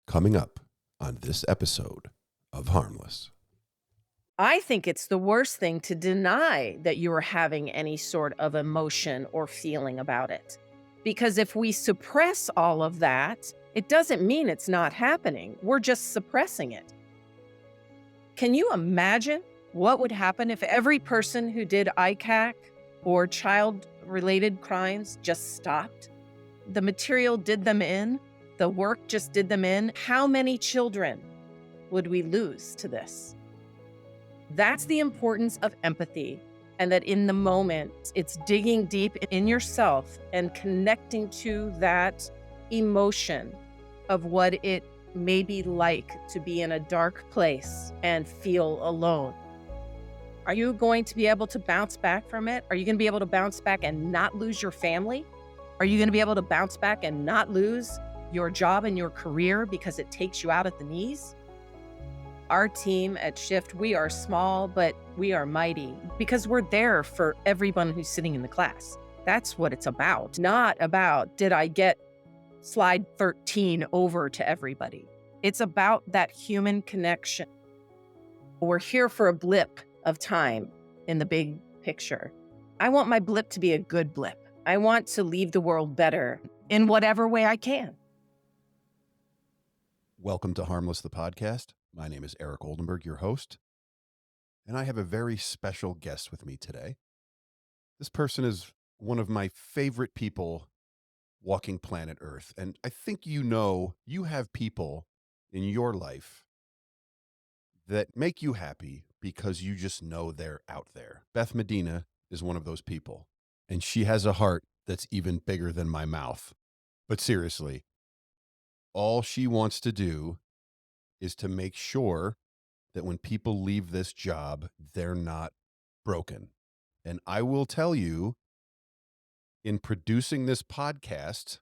Coming up on this episode of Harmless. I think it's the worst thing to deny that you are having any sort of emotion or feeling about it. Because if we suppress all of that, it doesn't mean it's not happening. We're just suppressing it. Can you imagine what would happen if every person who did ICAC or child-related crimes just stopped? The material did them in, the work just did them in. How many children would we lose to this? That's the importance of empathy, and that in the moment, it's digging deep in yourself and connecting to that emotion of what it may be like to be in a dark place and feel alone. Are you going to be able to bounce back from it? Are you going to be able to bounce back and not lose your family? Are you going to be able to bounce back and not lose your job and your career because it takes you out at the knees? Our team at Shift, we are small, but we are mighty because we're there for everyone who's sitting in the class. That's what it's about. Not about, did I get slide 13 over to everybody? It's about that human connection. We're here for a blip of time in the big picture. I want my blip to be a good blip. I want to leave the world better in whatever way I can. Welcome to Harmless, the podcast. My name is Eric Oldenburg, your host, and I have a very special guest with me today. This person is one of my favorite people walking planet Earth, and I think you have people in your life that make you happy because you just know they're out there. Beth Medina is one of those people, and she has a heart that's even bigger than my mouth. But seriously, all she wants to do is to make sure that when people leave this job, they're not broken. And I will tell you, in producing this podcast,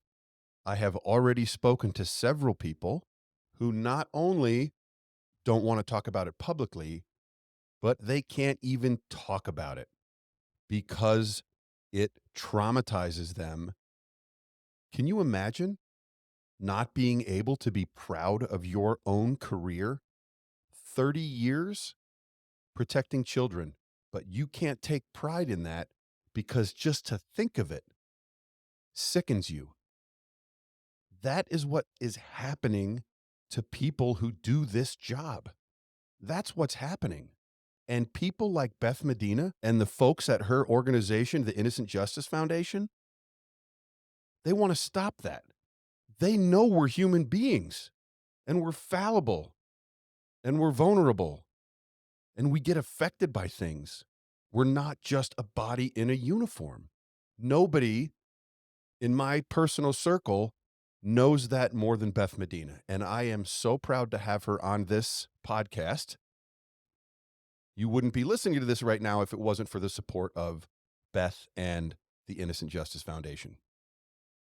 I have already spoken to several people who not only don't want to talk about it publicly, but they can't even talk about it because it traumatizes them. Can you imagine not being able to be proud of your own career? 30 years protecting children, but you can't take pride in that because just to think of it sickens you. That is what is happening to people who do this job. That's what's happening. And people like Beth Medina and the folks at her organization, the Innocent Justice Foundation, they want to stop that. They know we're human beings and we're fallible and we're vulnerable and we get affected by things. We're not just a body in a uniform. Nobody in my personal circle knows that more than Beth Medina. And I am so proud to have her on this podcast. You wouldn't be listening to this right now if it wasn't for the support of Beth and the Innocent Justice Foundation.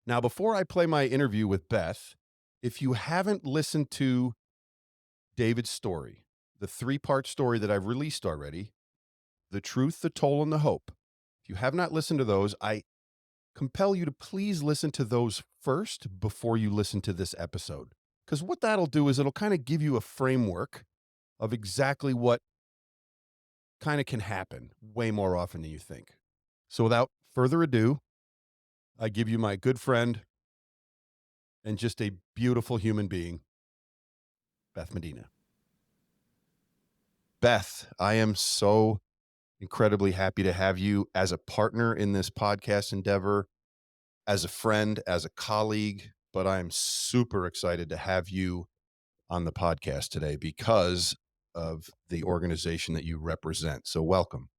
Now, before I play my interview with Beth, if you haven't listened to David's story, the 3-part story that I've released already, The Truth, the Toll, and the Hope, if you have not listened to those, I compel you to please listen to those first before you listen to this episode. Because what that'll do is it'll kind of give you a framework of exactly what kind of can happen way more often than you think. So without further ado, I give you my good friend and just a beautiful human being, Beth Medina. Beth, I am so incredibly happy to have you as a partner in this podcast endeavor, as a friend, as a colleague, but I'm super excited to have you on the podcast today because of the organization that you represent. So welcome.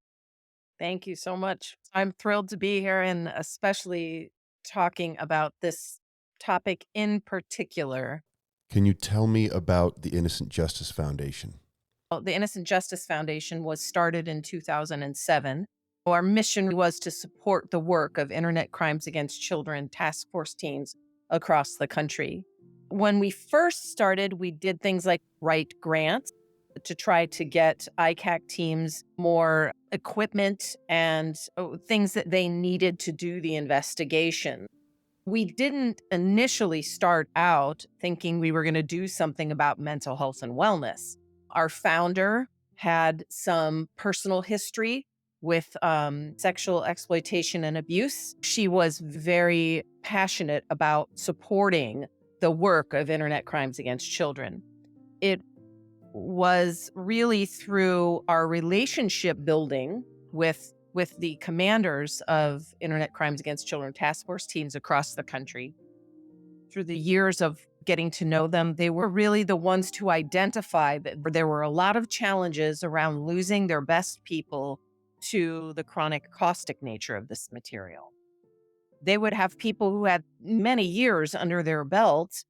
Thank you so much. I'm thrilled to be here and especially talking about this topic in particular. Can you tell me about the Innocent Justice Foundation? Well, the Innocent Justice Foundation was started in 2007. Our mission was to support the work of internet crimes against children task force teams across the country. When we first started, we did things like write grants to try to get ICAC teams more equipment and things that they needed to do the investigation. We didn't initially start out thinking we were going to do something about mental health and wellness. Our founder had some personal history with sexual exploitation and abuse. She was very passionate about supporting the work of internet crimes against children. It was really through our relationship building with the commanders of internet crimes against children task force teams across the country. Through the years of getting to know them, they were really the ones to identify that there were a lot of challenges around losing their best people to the chronic caustic nature of this material. They would have people who had many years under their belts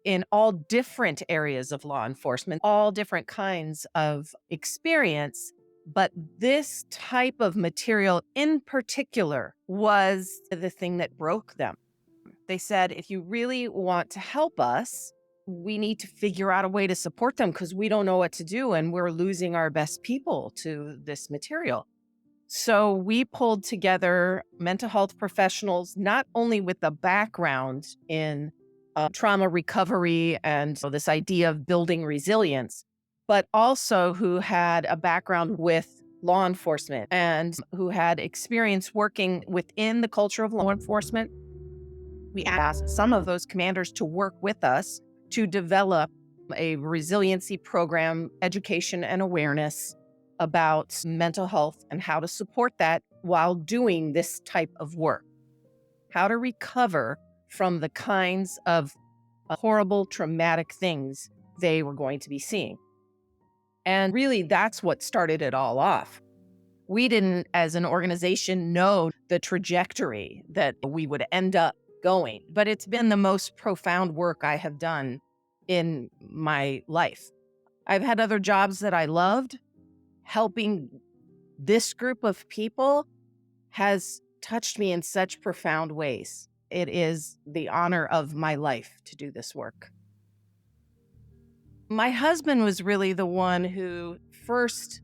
in all different areas of law enforcement, all different kinds of experience. But this type of material in particular was the thing that broke them. They said, if you really want to help us, we need to figure out a way to support them because we don't know what to do and we're losing our best people to this material. So we pulled together mental health professionals, not only with a background in trauma recovery and this idea of building resilience, but also who had a background with law enforcement and who had experience working within the culture of law enforcement. We asked some of those commanders to work with us to develop a resiliency program, education and awareness about mental health and how to support that while doing this type of work. How to recover from the kinds of horrible, traumatic things they were going to be seeing. And really, that's what started it all off. We didn't, as an organization, know the trajectory that we would end up going, but it's been the most profound work I have done in my life. I've had other jobs that I loved. Helping this group of people has touched me in such profound ways. It is the honor of my life to do this work. My husband was really the one who first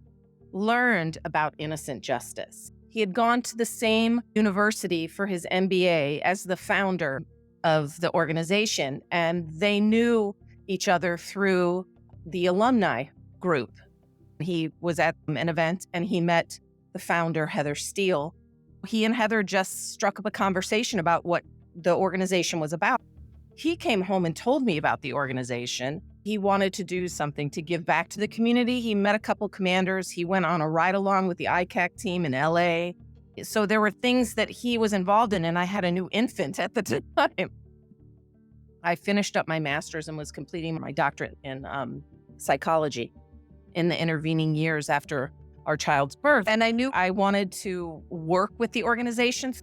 learned about innocent justice. He had gone to the same university for his MBA as the founder of the organization, and they knew each other through the alumni group. He was at an event and he met the founder, Heather Steele. He and Heather just struck up a conversation about what the organization was about. He came home and told me about the organization. He wanted to do something to give back to the community. He met a couple commanders. He went on a ride along with the ICAC team in LA. So there were things that he was involved in, and I had a new infant at the time. I finished up my master's and was completing my doctorate in psychology in the intervening years after our child's birth. And I knew I wanted to work with the organization.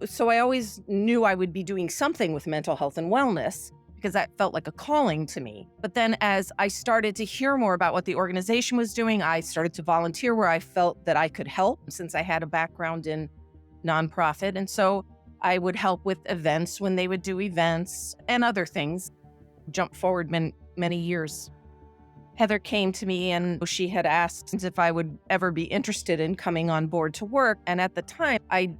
So I always knew I would be doing something with mental health and wellness because that felt like a calling to me. But then as I started to hear more about what the organization was doing, I started to volunteer where I felt that I could help since I had a background in nonprofit. And so I would help with events when they would do events and other things. Jump forward many years. Heather came to me and she had asked if I would ever be interested in coming on board to work. And at the time, I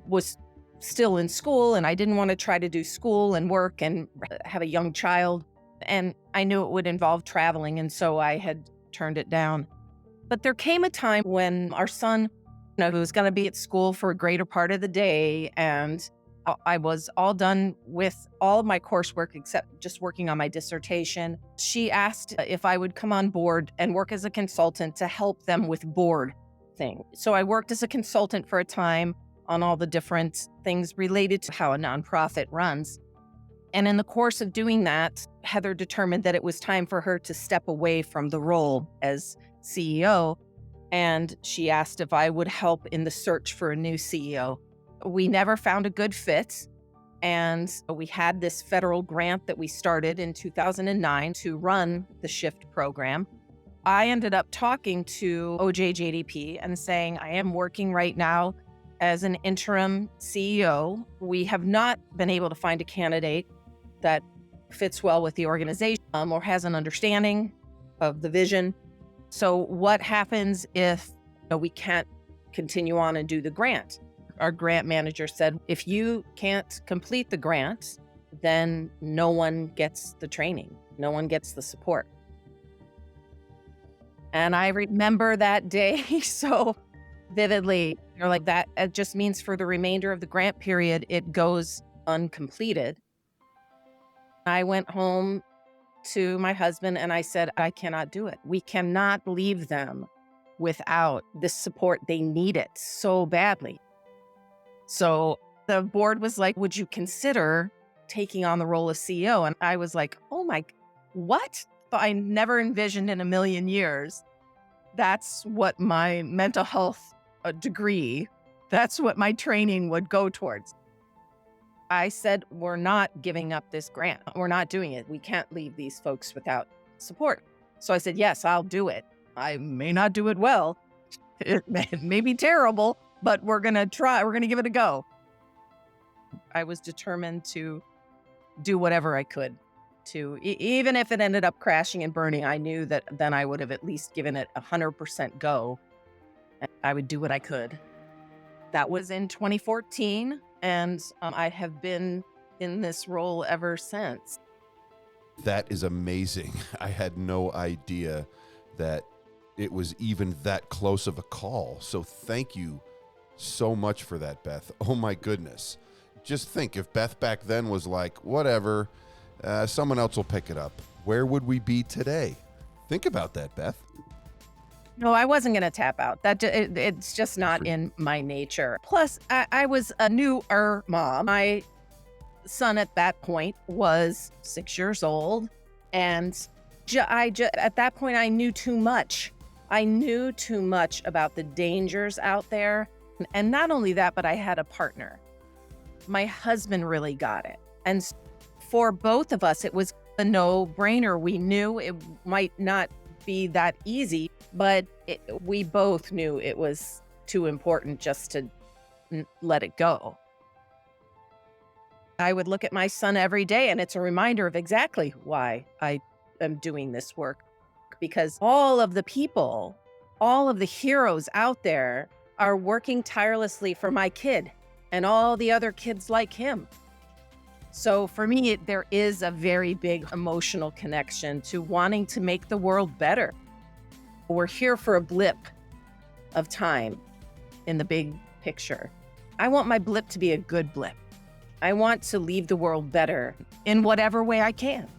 was still in school and I didn't want to try to do school and work and have a young child. And I knew it would involve traveling. And so I had turned it down. But there came a time when our son, who was going to be at school for a greater part of the day, and I was all done with all of my coursework except just working on my dissertation. She asked if I would come on board and work as a consultant to help them with board things. So I worked as a consultant for a time on all the different things related to how a nonprofit runs. And in the course of doing that, Heather determined that it was time for her to step away from the role as CEO. And she asked if I would help in the search for a new CEO. We never found a good fit. And we had this federal grant that we started in 2009 to run the SHIFT program. I ended up talking to OJJDP and saying, I am working right now as an interim CEO. We have not been able to find a candidate that fits well with the organization or has an understanding of the vision. So what happens if we can't continue on and do the grant? our grant manager said, if you can't complete the grant, then no one gets the training, no one gets the support. And I remember that day so vividly. You're like, that it just means for the remainder of the grant period, it goes uncompleted. I went home to my husband and I said, I cannot do it. We cannot leave them without this support. They need it so badly. So the board was like, would you consider taking on the role of CEO? And I was like, oh my, what? I never envisioned in a million years. That's what my mental health degree, that's what my training would go towards. I said, we're not giving up this grant. We're not doing it. We can't leave these folks without support. So I said, yes, I'll do it. I may not do it well. It may be terrible, but we're going to try. We're going to give it a go. I was determined to do whatever I could to, even if it ended up crashing and burning, I knew that then I would have at least given it 100% go. I would do what I could. That was in 2014. And I have been in this role ever since. That is amazing. I had no idea that it was even that close of a call. So thank you so much for that, Beth. Oh my goodness. Just think, if Beth back then was like, whatever, someone else will pick it up, where would we be today? Think about that, Beth. No, I wasn't going to tap out. It's just not in my nature. Plus, I was a newer mom. My son at that point was 6 years old. And at that point, I knew too much. I knew too much about the dangers out there. And not only that, but I had a partner. My husband really got it. And for both of us, it was a no-brainer. We knew it might not be that easy, but we both knew it was too important just to let it go. I would look at my son every day, and it's a reminder of exactly why I am doing this work. Because all of the people, all of the heroes out there are working tirelessly for my kid and all the other kids like him. So for me, there is a very big emotional connection to wanting to make the world better. We're here for a blip of time in the big picture. I want my blip to be a good blip. I want to leave the world better in whatever way I can.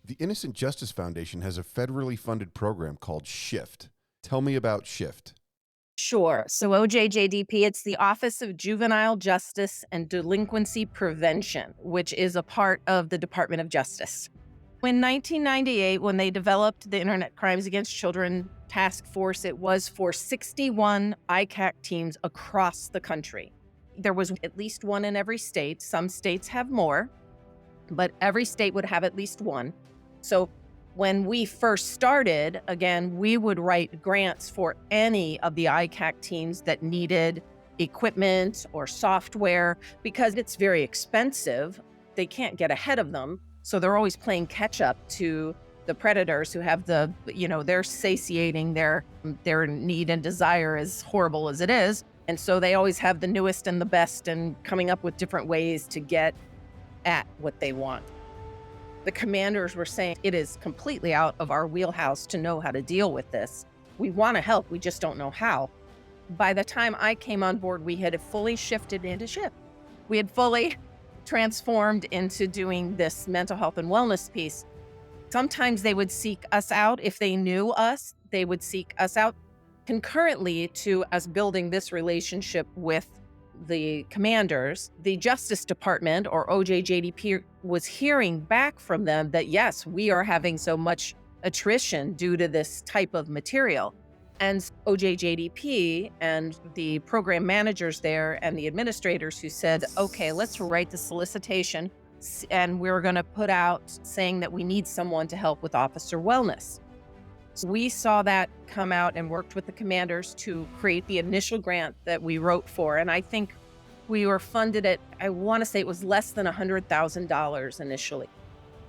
The Innocent Justice Foundation has a federally funded program called SHIFT. Tell me about SHIFT. Sure. So OJJDP, it's the Office of Juvenile Justice and Delinquency Prevention, which is a part of the Department of Justice. In 1998, when they developed the Internet Crimes Against Children Task Force, it was for 61 ICAC teams across the country. There was at least one in every state. Some states have more, but every state would have at least one. So when we first started, again, we would write grants for any of the ICAC teams that needed equipment or software because it's very expensive. They can't get ahead of them. So they're always playing catch up to the predators who have they're satiating their need and desire, as horrible as it is. And so they always have the newest and the best and coming up with different ways to get at what they want. The commanders were saying it is completely out of our wheelhouse to know how to deal with this. We want to help, we just don't know how. By the time I came on board, we had fully shifted into SHIFT. We had fully transformed into doing this mental health and wellness piece. Sometimes they would seek us out. If they knew us, they would seek us out concurrently to us building this relationship with the commanders. The Justice Department, or OJJDP, was hearing back from them that, yes, we are having so much attrition due to this type of material. And OJJDP and the program managers there and the administrators who said, okay, let's write the solicitation and we're going to put out saying that we need someone to help with officer wellness. So we saw that come out and worked with the commanders to create the initial grant that we wrote for. And I think we were funded at, I want to say it was less than $100,000 initially.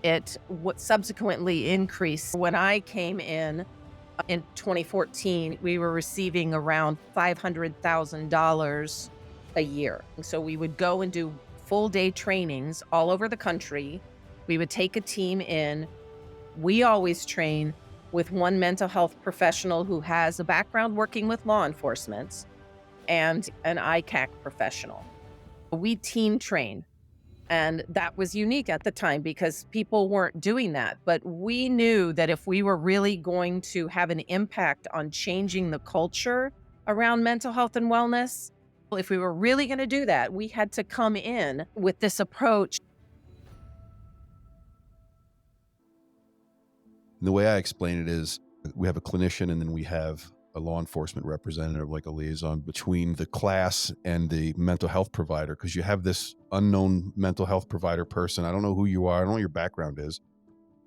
It subsequently increased when I came in In 2014, we were receiving around $500,000 a year. So we would go and do full day trainings all over the country. We would take a team in. We always train with one mental health professional who has a background working with law enforcement and an ICAC professional. We team train. And that was unique at the time because people weren't doing that. But we knew that if we were really going to have an impact on changing the culture around mental health and wellness, if we were really going to do that, we had to come in with this approach. And the way I explain it is we have a clinician and then we have a law enforcement representative, like a liaison between the class and the mental health provider, because you have this unknown mental health provider person. I don't know who you are. I don't know what your background is.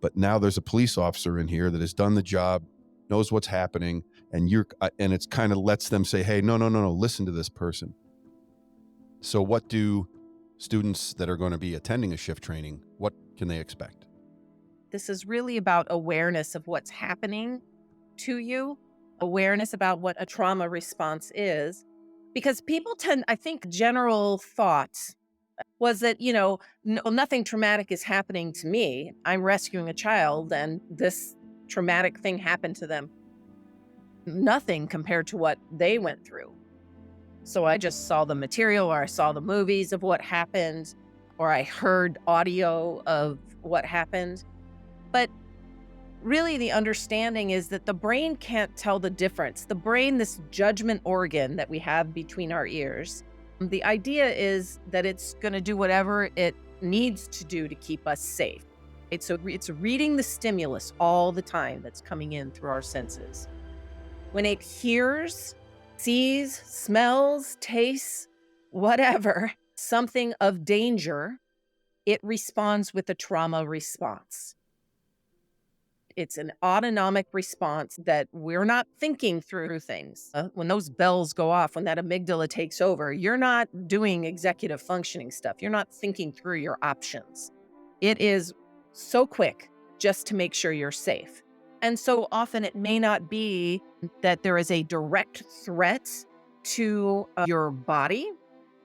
But now there's a police officer in here that has done the job, knows what's happening, and and it's kind of lets them say, hey, no, listen to this person. So what do students that are going to be attending a shift training, what can they expect? This is really about awareness of what's happening to you, awareness about what a trauma response is. Because people tend, I think, general thoughts was that, nothing traumatic is happening to me. I'm rescuing a child and this traumatic thing happened to them. Nothing compared to what they went through. So I just saw the material or I saw the movies of what happened or I heard audio of what happened. But really the understanding is that the brain can't tell the difference. The brain, this judgment organ that we have between our ears, the idea is that it's going to do whatever it needs to do to keep us safe. It's reading the stimulus all the time that's coming in through our senses. When it hears, sees, smells, tastes, whatever, something of danger, it responds with a trauma response. It's an autonomic response that we're not thinking through things. When those bells go off, when that amygdala takes over, you're not doing executive functioning stuff. You're not thinking through your options. It is so quick just to make sure you're safe. And so often it may not be that there is a direct threat to your body,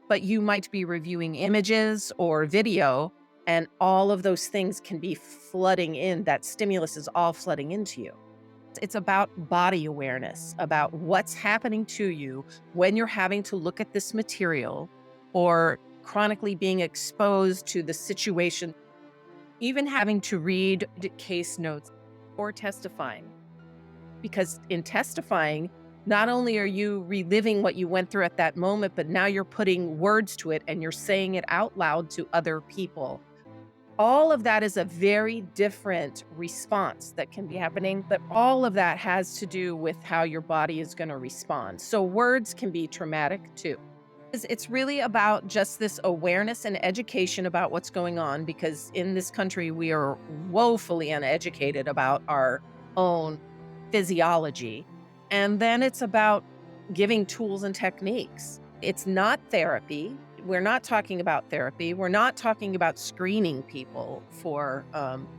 but you might be reviewing images or video, and all of those things can be flooding in. That stimulus is all flooding into you. It's about body awareness, about what's happening to you when you're having to look at this material or chronically being exposed to the situation, even having to read case notes or testifying. Because in testifying, not only are you reliving what you went through at that moment, but now you're putting words to it and you're saying it out loud to other people. All of that is a very different response that can be happening, but all of that has to do with how your body is going to respond. So words can be traumatic too. It's really about just this awareness and education about what's going on, because in this country, we are woefully uneducated about our own physiology. And then it's about giving tools and techniques. It's not therapy. We're not talking about therapy. We're not talking about screening people for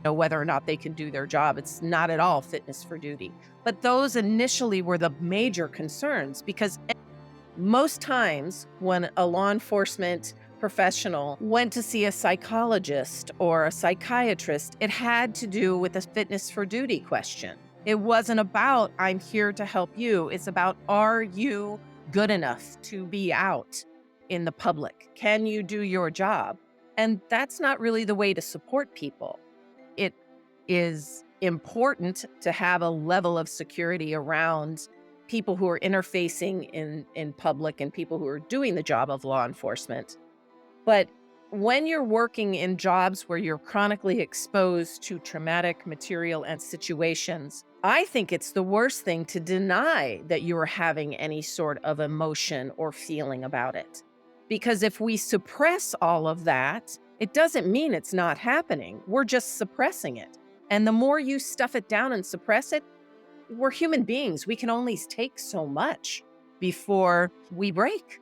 whether or not they can do their job. It's not at all fitness for duty. But those initially were the major concerns, because most times when a law enforcement professional went to see a psychologist or a psychiatrist, it had to do with a fitness for duty question. It wasn't about, I'm here to help you. It's about, are you good enough to be out in the public? Can you do your job? And that's not really the way to support people. It is important to have a level of security around people who are interfacing in public and people who are doing the job of law enforcement. But when you're working in jobs where you're chronically exposed to traumatic material and situations, I think it's the worst thing to deny that you're having any sort of emotion or feeling about it. Because if we suppress all of that, it doesn't mean it's not happening. We're just suppressing it. And the more you stuff it down and suppress it, we're human beings. We can only take so much before we break.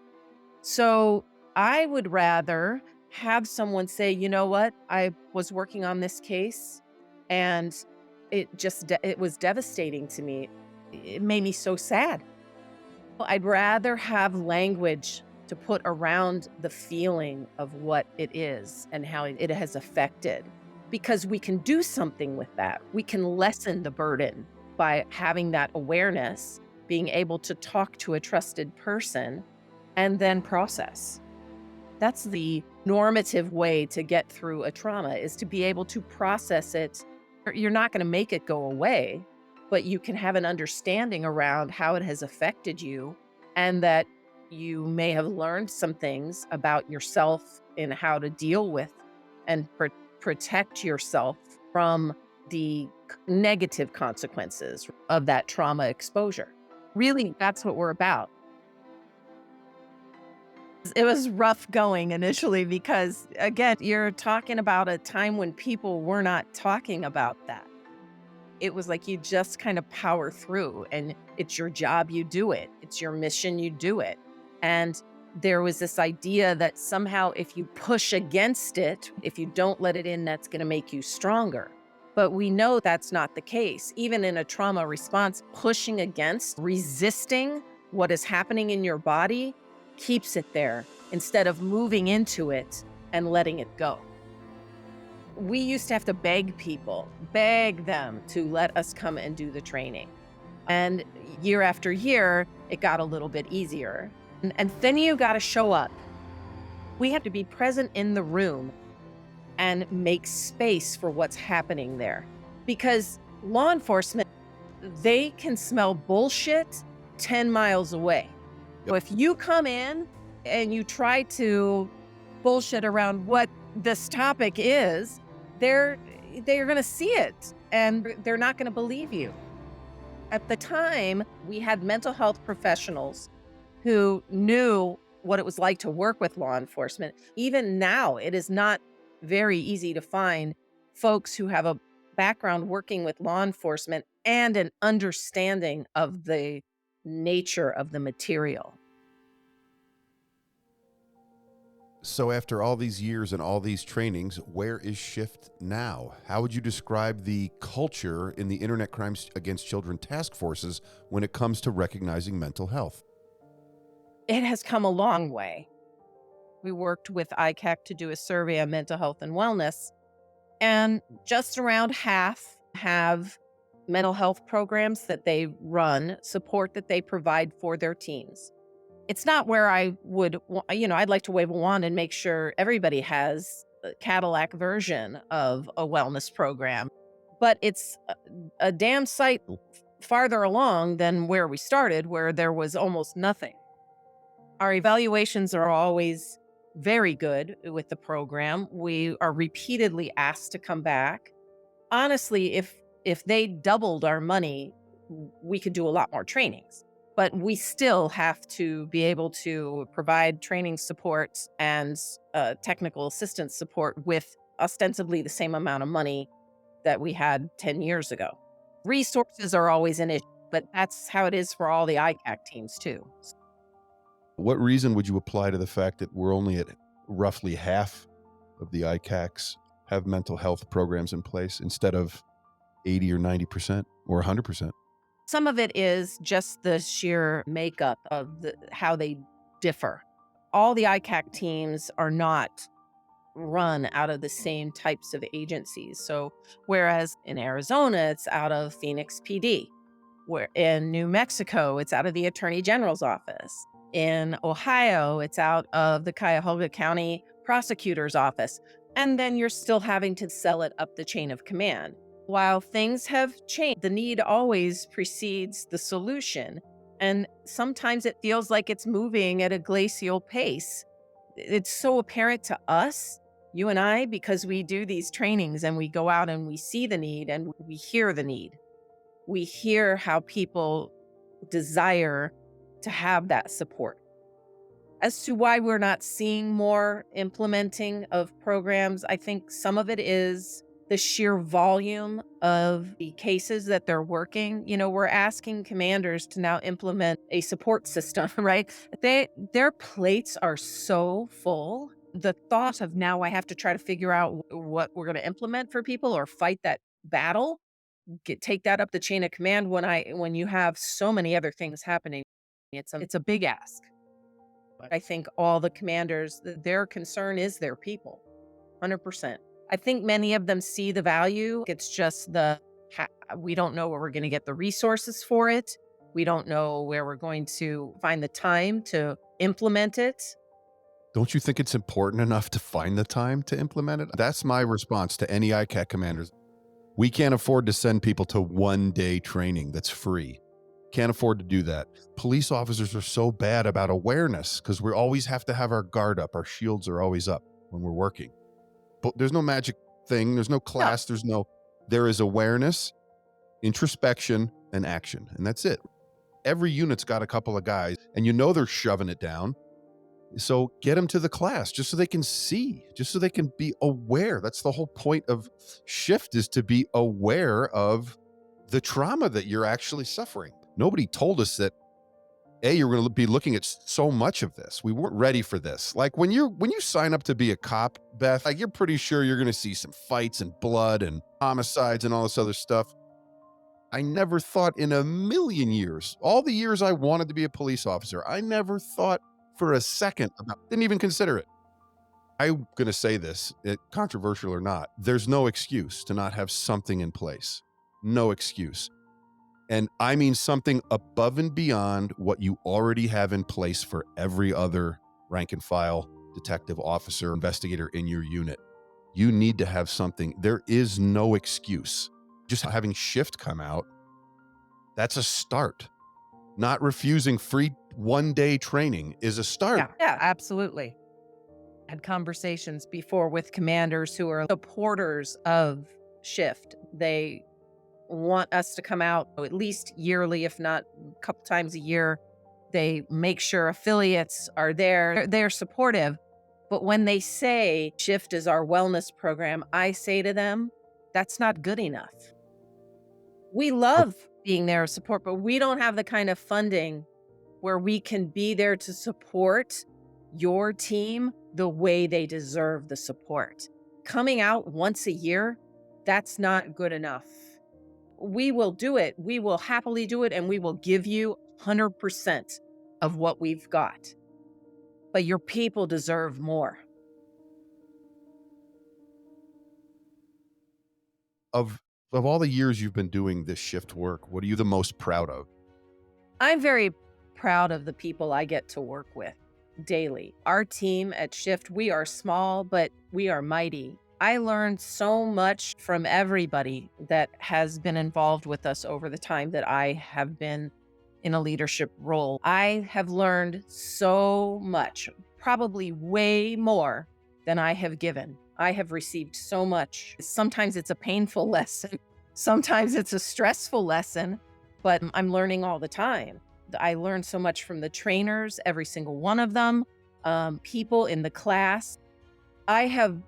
So I would rather have someone say, you know what, I was working on this case and it was devastating to me. it made me so sad. I'd rather have language to put around the feeling of what it is and how it has affected, because we can do something with that. We can lessen the burden by having that awareness, being able to talk to a trusted person and then process. That's the normative way to get through a trauma, is to be able to process it. You're not going to make it go away, but you can have an understanding around how it has affected you, and that you may have learned some things about yourself and how to deal with and protect yourself from the negative consequences of that trauma exposure. Really, that's what we're about. It was rough going initially because, again, you're talking about a time when people were not talking about that. It was like you just kind of power through, and it's your job, you do it. It's your mission, you do it. And there was this idea that somehow if you push against it, if you don't let it in, that's going to make you stronger. But we know that's not the case. Even in a trauma response, pushing against, resisting what is happening in your body keeps it there instead of moving into it and letting it go. We used to have to beg them to let us come and do the training. And year after year, it got a little bit easier. And then you got to show up. We have to be present in the room and make space for what's happening there. Because law enforcement, they can smell bullshit 10 miles away. So if you come in and you try to bullshit around what this topic is, they're going to see it and they're not going to believe you. At the time, we had mental health professionals who knew what it was like to work with law enforcement. Even now, it is not very easy to find folks who have a background working with law enforcement and an understanding of the nature of the material. So after all these years and all these trainings, where is Shift now? How would you describe the culture in the Internet Crimes Against Children task forces when it comes to recognizing mental health? It has come a long way. We worked with ICAC to do a survey on mental health and wellness, and just around half have mental health programs that they run, support that they provide for their teams. It's not where I would, I'd like to wave a wand and make sure everybody has a Cadillac version of a wellness program, but it's a damn sight farther along than where we started, where there was almost nothing. Our evaluations are always very good with the program. We are repeatedly asked to come back. Honestly, if they doubled our money, we could do a lot more trainings. But we still have to be able to provide training support and technical assistance support with ostensibly the same amount of money that we had 10 years ago. Resources are always an issue, but that's how it is for all the ICAC teams too. What reason would you apply to the fact that we're only at roughly half of the ICACs have mental health programs in place instead of 80 or 90% or 100%? Some of it is just the sheer makeup of how they differ. All the ICAC teams are not run out of the same types of agencies. So whereas in Arizona, it's out of Phoenix PD, where in New Mexico, it's out of the Attorney General's office. In Ohio, it's out of the Cuyahoga County Prosecutor's office. And then you're still having to sell it up the chain of command. While things have changed, the need always precedes the solution. And sometimes it feels like it's moving at a glacial pace. It's so apparent to us, you and I, because we do these trainings and we go out and we see the need and we hear the need. We hear how people desire to have that support. As to why we're not seeing more implementing of programs, I think some of it is the sheer volume of the cases that they're working. We're asking commanders to now implement a support system, right? Their plates are so full. The thought of now I have to try to figure out what we're going to implement for people or fight that battle take that up the chain of command when you have so many other things happening. It's a big ask. I think all the commanders, their concern is their people, 100%. I think many of them see the value. It's just we don't know where we're going to get the resources for it. We don't know where we're going to find the time to implement it. Don't you think it's important enough to find the time to implement it? That's my response to any ICAC commanders. We can't afford to send people to 1-day training that's free. Can't afford to do that. Police officers are so bad about awareness because we always have to have our guard up. Our shields are always up when we're working. But there's no magic thing. There's no class. There is awareness, introspection, and action. And that's it. Every unit's got a couple of guys and they're shoving it down. So get them to the class just so they can see, just so they can be aware. That's the whole point of shift, is to be aware of the trauma that you're actually suffering. Nobody told us that, you're going to be looking at so much of this. We weren't ready for this. Like when you sign up to be a cop, Beth, like you're pretty sure you're going to see some fights and blood and homicides and all this other stuff. I never thought in a million years, all the years I wanted to be a police officer, I never thought for a second didn't even consider it. I'm going to say this, controversial or not, there's no excuse to not have something in place. No excuse. And I mean something above and beyond what you already have in place for every other rank and file detective, officer, investigator in your unit. You need to have something. There is no excuse. Just having shift come out, that's a start. Not refusing free 1-day training is a start. Yeah, absolutely. Had conversations before with commanders who are supporters of shift. They want us to come out at least yearly, if not a couple times a year. They make sure affiliates are there. They're supportive. But when they say shift is our wellness program, I say to them, that's not good enough. We love being there to support, but we don't have the kind of funding where we can be there to support your team the way they deserve the support. Coming out once a year, that's not good enough. We will do it. We will happily do it, and we will give you 100% of what we've got. But your people deserve more. Of all the years you've been doing this shift work, what are you the most proud of? I'm very proud of the people I get to work with daily. Our team at Shift, we are small, but we are mighty. I learned so much from everybody that has been involved with us over the time that I have been in a leadership role. I have learned so much, probably way more than I have given. I have received so much. Sometimes it's a painful lesson. Sometimes it's a stressful lesson, but I'm learning all the time. I learned so much from the trainers, every single one of them, people in the class. I have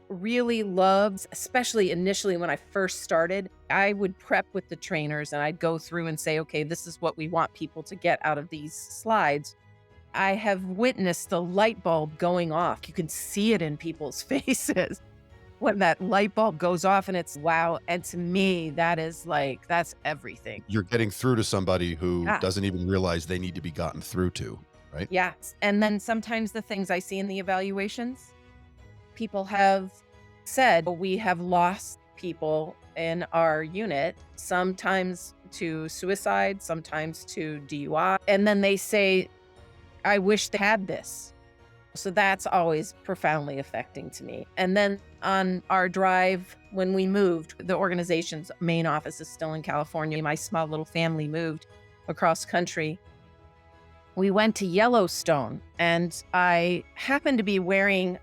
really loved, especially initially when I first started, I would prep with the trainers and I'd go through and say, okay, this is what we want people to get out of these slides. I have witnessed the light bulb going off. You can see it in people's faces when that light bulb goes off, and it's wow. And to me, that's everything. You're getting through to somebody who Yeah. doesn't even realize they need to be gotten through to, right? Yes. And then sometimes the things I see in the evaluations, people have said, well, we have lost people in our unit, sometimes to suicide, sometimes to DUI. And then they say, I wish they had this. So that's always profoundly affecting to me. And then on our drive, when we moved, the organization's main office is still in California. My small little family moved across country. We went to Yellowstone, and I happened to be wearing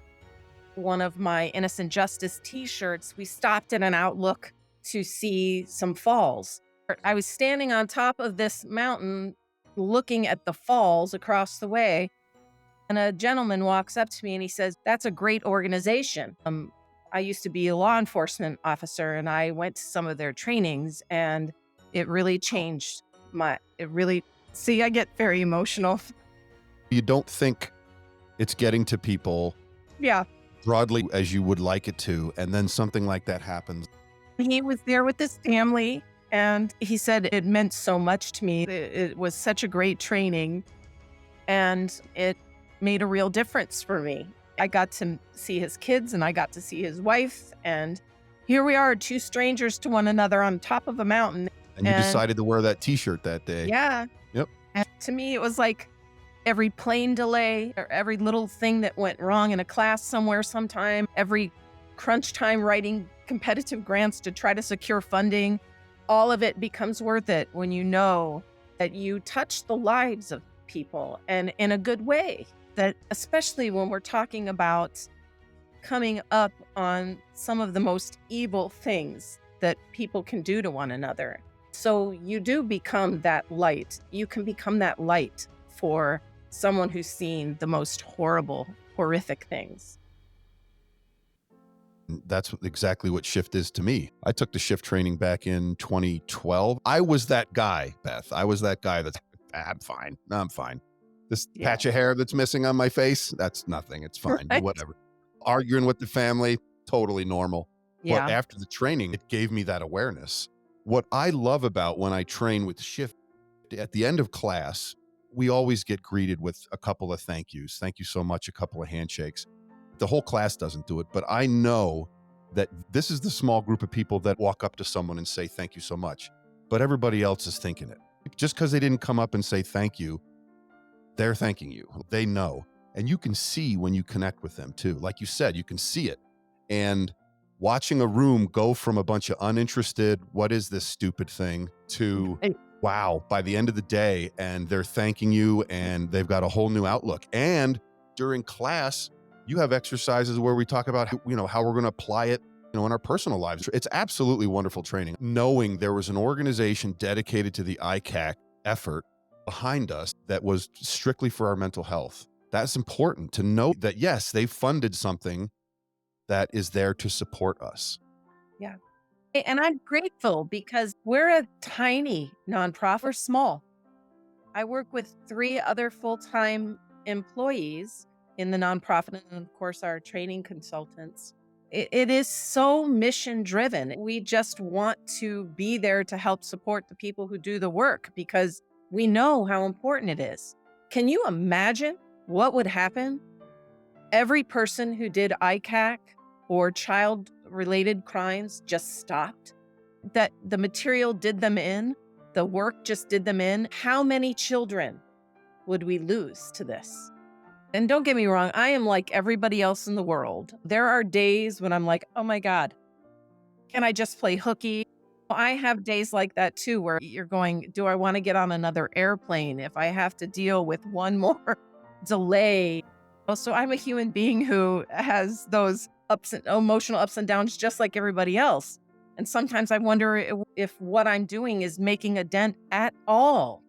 one of my Innocent Justice t-shirts. We stopped at an Outlook to see some falls. I was standing on top of this mountain looking at the falls across the way, and a gentleman walks up to me and he says, that's a great organization. I used to be a law enforcement officer, and I went to some of their trainings, and it really changed see, I get very emotional. You don't think it's getting to people Yeah. broadly as you would like it to, and then something like that happens. He was there with his family, and he said it meant so much to me. It was such a great training, and it made a real difference for me. I got to see his kids, and I got to see his wife, and here we are, two strangers to one another on top of a mountain. And you And decided to wear that T-shirt that day. yeah, Yep. and to me, it was like every plane delay or every little thing that went wrong in a class somewhere sometime, every crunch time writing competitive grants to try to secure funding, all of it becomes worth it when you know that you touch the lives of people and in a good way. That especially when we're talking about coming up on some of the most evil things that people can do to one another. So you do become that light. You can become that light for someone who's seen the most horrible, horrific things. That's exactly what shift is to me. I took the shift training back in 2012. I was that guy, Beth. I was that guy that's, I'm fine. No, I'm fine. This Yeah. patch of hair that's missing on my face, that's nothing. It's fine. Right? Whatever. Arguing with the family, totally normal. But Yeah. after the training, it gave me that awareness. What I love about when I train with shift, at the end of class, we always get greeted with a couple of thank yous. Thank you so much, a couple of handshakes. The whole class doesn't do it, but I know that this is the small group of people that walk up to someone and say, thank you so much. But everybody else is thinking it. Just because they didn't come up and say thank you, they're thanking you. They know. And you can see when you connect with them too. Like you said, you can see it. And watching a room go from a bunch of uninterested, what is this stupid thing, to And- wow, by the end of the day, and they're thanking you and they've got a whole new outlook. And during class, you have exercises where we talk about, how we're going to apply it, in our personal lives. It's absolutely wonderful training. Knowing there was an organization dedicated to the ICAC effort behind us that was strictly for our mental health. That's important to know that, yes, they funded something that is there to support us. Yeah. And I'm grateful because we're a tiny nonprofit, we're small. I work with 3 other full-time employees in the nonprofit and of course our training consultants. It is so mission driven. We just want to be there to help support the people who do the work because we know how important it is. Can you imagine what would happen? Every person who did ICAC or child related crimes just stopped, that the material did them in, the work just did them in. How many children would we lose to this? And don't get me wrong, I am like everybody else in the world. There are days when I'm like, oh my God, can I just play hooky? I have days like that too, where you're going, do I want to get on another airplane if I have to deal with one more delay? So I'm a human being who has those emotional ups and downs just like everybody else. And sometimes I wonder if what I'm doing is making a dent at all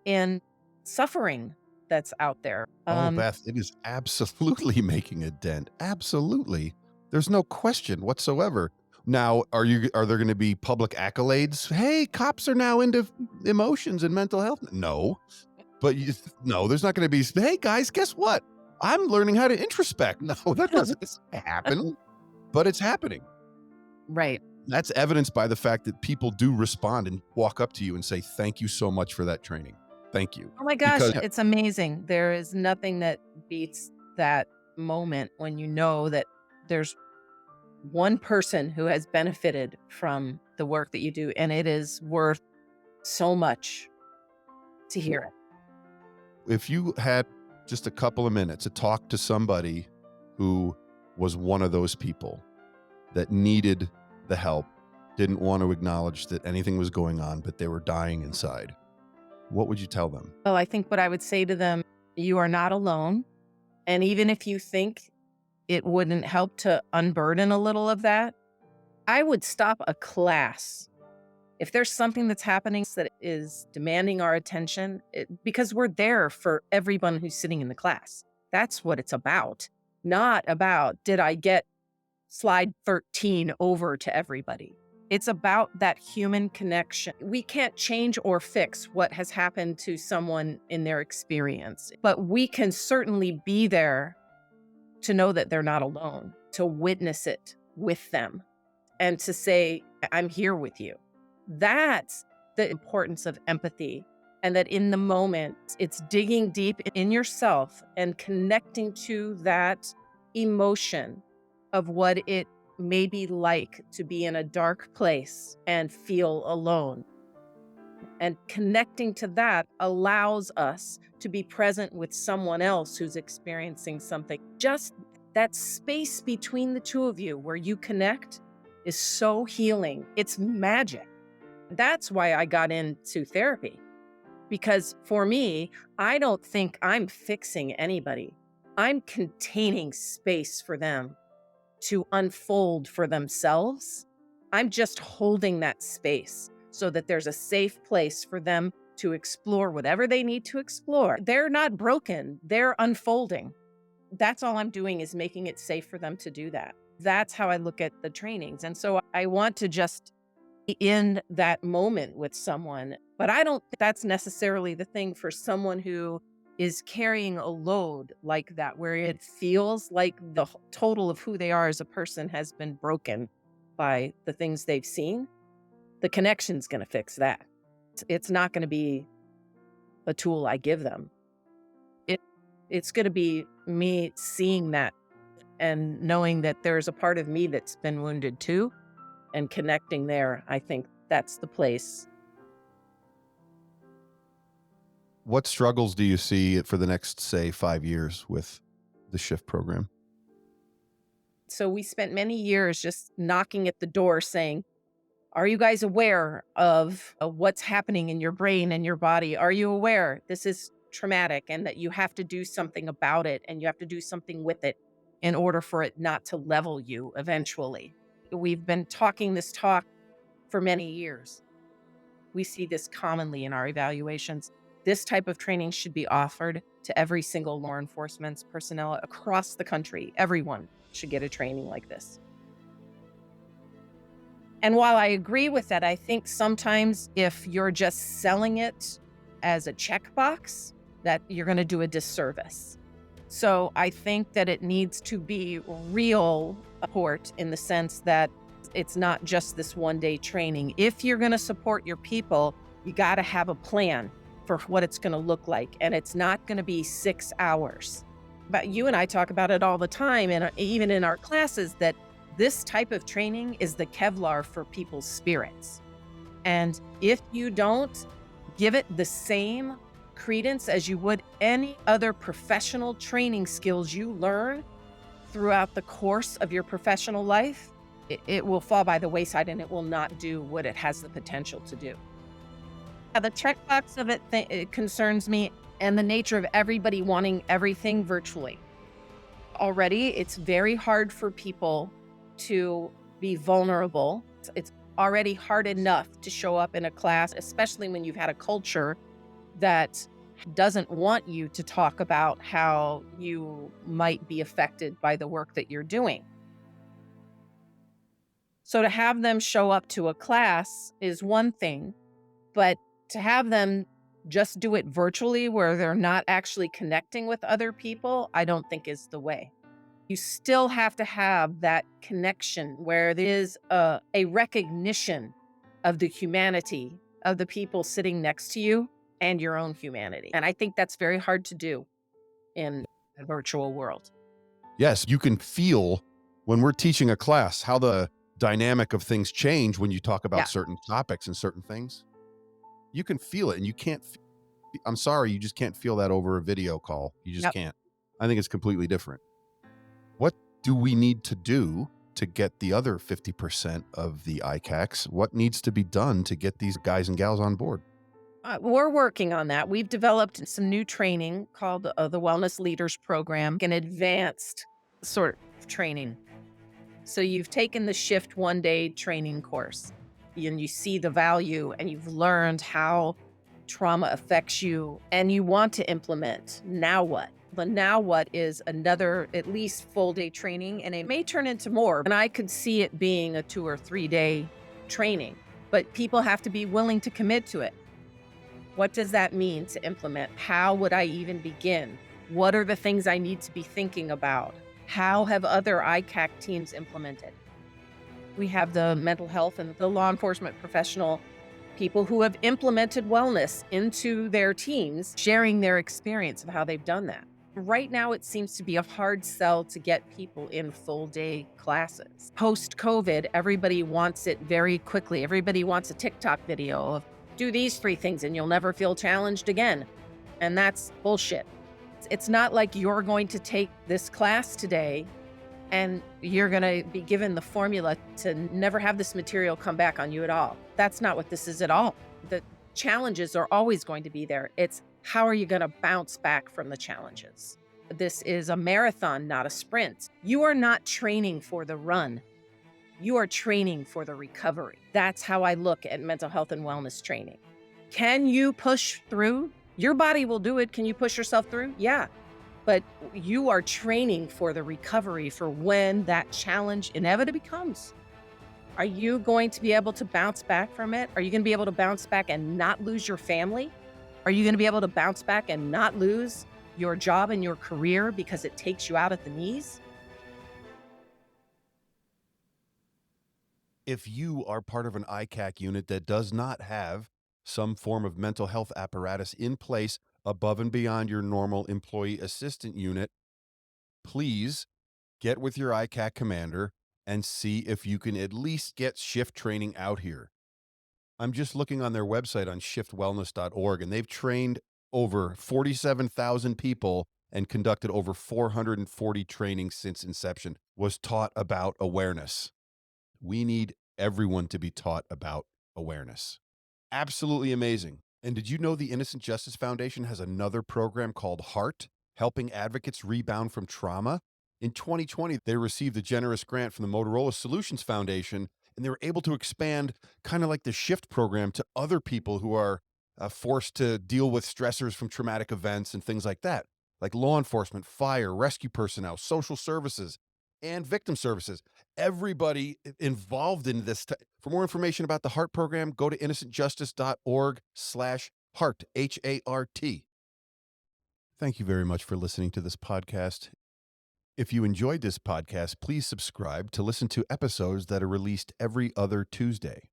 in suffering that's out there. Beth, it is absolutely making a dent. Absolutely. There's no question whatsoever. Now, are there going to be public accolades? Hey, cops are now into emotions and mental health. No, but no, there's not going to be, hey guys, guess what? I'm learning how to introspect. No, that doesn't happen, but it's happening. Right. That's evidenced by the fact that people do respond and walk up to you and say, thank you so much for that training. Thank you. Oh my gosh, Because it's amazing. There is nothing that beats that moment when you know that there's one person who has benefited from the work that you do, and it is worth so much to hear it. if you had just a couple of minutes to talk to somebody who was one of those people that needed the help, didn't want to acknowledge that anything was going on, but they were dying inside, what would you tell them? Well, I think what I would say to them, you are not alone. And even if you think it wouldn't help to unburden a little of that, I would stop a class. If there's something that's happening that is demanding our attention, because we're there for everyone who's sitting in the class. That's what it's about. Not about, did I get slide 13 over to everybody? It's about that human connection. We can't change or fix what has happened to someone in their experience, but we can certainly be there to know that they're not alone, to witness it with them, and to say, I'm here with you. That's the importance of empathy. And that in the moment, it's digging deep in yourself and connecting to that emotion of what it may be like to be in a dark place and feel alone. And connecting to that allows us to be present with someone else who's experiencing something. Just that space between the two of you where you connect is so healing. It's magic. That's why I got into therapy. Because for me, I don't think I'm fixing anybody. I'm containing space for them to unfold for themselves. I'm just holding that space so that there's a safe place for them to explore whatever they need to explore. They're not broken, they're unfolding. That's all I'm doing is making it safe for them to do that. That's how I look at the trainings. And so I want to just be in that moment with someone, but I don't think that's necessarily the thing for someone who is carrying a load like that, where it feels like the total of who they are as a person has been broken by the things they've seen. The connection's going to fix that. It's not going to be a tool I give them. It's going to be me seeing that and knowing that there's a part of me that's been wounded too, and connecting there. I think that's the place. What struggles do you see for the next, say, 5 years with the shift program? So we spent many years just knocking at the door saying, are you guys aware of what's happening in your brain and your body? Are you aware this is traumatic and that you have to do something about it and you have to do something with it in order for it not to level you eventually? We've been talking this talk for many years. We see this commonly in our evaluations. This type of training should be offered to every single law enforcement personnel across the country. Everyone should get a training like this. And while I agree with that, I think sometimes if you're just selling it as a checkbox, that you're going to do a disservice. So I think that it needs to be real support in the sense that it's not just this one-day training. If you're going to support your people, you got to have a plan for what it's going to look like. And it's not going to be 6 hours. But you and I talk about it all the time, and even in our classes, that this type of training is the Kevlar for people's spirits. And if you don't give it the same credence as you would any other professional training skills you learn throughout the course of your professional life, it will fall by the wayside and it will not do what it has the potential to do. The checkbox of it concerns me, and the nature of everybody wanting everything virtually. Already, it's very hard for people to be vulnerable. It's already hard enough to show up in a class, especially when you've had a culture that doesn't want you to talk about how you might be affected by the work that you're doing. So to have them show up to a class is one thing, but to have them just do it virtually where they're not actually connecting with other people, I don't think is the way. You still have to have that connection where there is a recognition of the humanity of the people sitting next to you and your own humanity. And I think that's very hard to do in a virtual world. Yes, you can feel when we're teaching a class how the dynamic of things change when you talk about certain topics and certain things. You can feel it, and you can't, I'm sorry, you just can't feel that over a video call. You just can't. I think it's completely different. What do we need to do to get the other 50% of the ICACs? What needs to be done to get these guys and gals on board? We're working on that. We've developed some new training called the Wellness Leaders Program, an advanced sort of training. So you've taken the Shift one-day training course, and you see the value, and you've learned how trauma affects you, and you want to implement. Now what? The now what is another at least full-day training, and it may turn into more. And I could see it being a 2 or 3 day training, but people have to be willing to commit to it. What does that mean to implement? How would I even begin? What are the things I need to be thinking about? How have other ICAC teams implemented? We have the mental health and the law enforcement professional people who have implemented wellness into their teams, sharing their experience of how they've done that. Right now, it seems to be a hard sell to get people in full day classes. Post COVID, everybody wants it very quickly. Everybody wants a TikTok video of do these 3 things and you'll never feel challenged again. And that's bullshit. It's not like you're going to take this class today and you're going to be given the formula to never have this material come back on you at all. That's not what this is at all. The challenges are always going to be there. It's how are you going to bounce back from the challenges? This is a marathon, not a sprint. You are not training for the run. You are training for the recovery. That's how I look at mental health and wellness training. Can you push through? Your body will do it. Can you push yourself through? Yeah. But you are training for the recovery for when that challenge inevitably comes. Are you going to be able to bounce back from it? Are you going to be able to bounce back and not lose your family? Are you going to be able to bounce back and not lose your job and your career because it takes you out at the knees? If you are part of an ICAC unit that does not have some form of mental health apparatus in place above and beyond your normal employee assistant unit, please get with your ICAC commander and see if you can at least get shift training out here. I'm just looking on their website on shiftwellness.org, and they've trained over 47,000 people and conducted over 440 trainings since inception, was taught about awareness. We need everyone to be taught about awareness. Absolutely amazing. And did you know the Innocent Justice Foundation has another program called HEART, helping advocates rebound from trauma? In 2020, they received a generous grant from the Motorola Solutions Foundation, and they were able to expand kind of like the SHIFT program to other people who are forced to deal with stressors from traumatic events and things like that, like law enforcement, fire, rescue personnel, social services, and victim services. Everybody involved in this. For more information about the HEART program, go to innocentjustice.org/HEART, HART. Thank you very much for listening to this podcast. If you enjoyed this podcast, please subscribe to listen to episodes that are released every other Tuesday.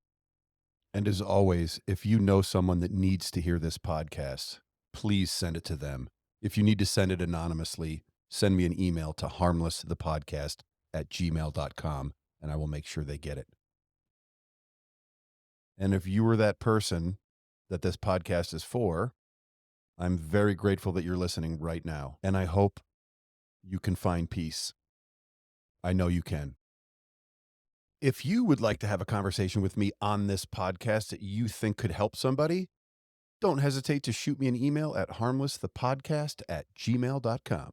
And as always, if you know someone that needs to hear this podcast, please send it to them. If you need to send it anonymously, send me an email to harmlessthepodcast@gmail.com, and I will make sure they get it. And if you were that person that this podcast is for, I'm very grateful that you're listening right now. And I hope you can find peace. I know you can. If you would like to have a conversation with me on this podcast that you think could help somebody, don't hesitate to shoot me an email at harmlessthepodcast@gmail.com.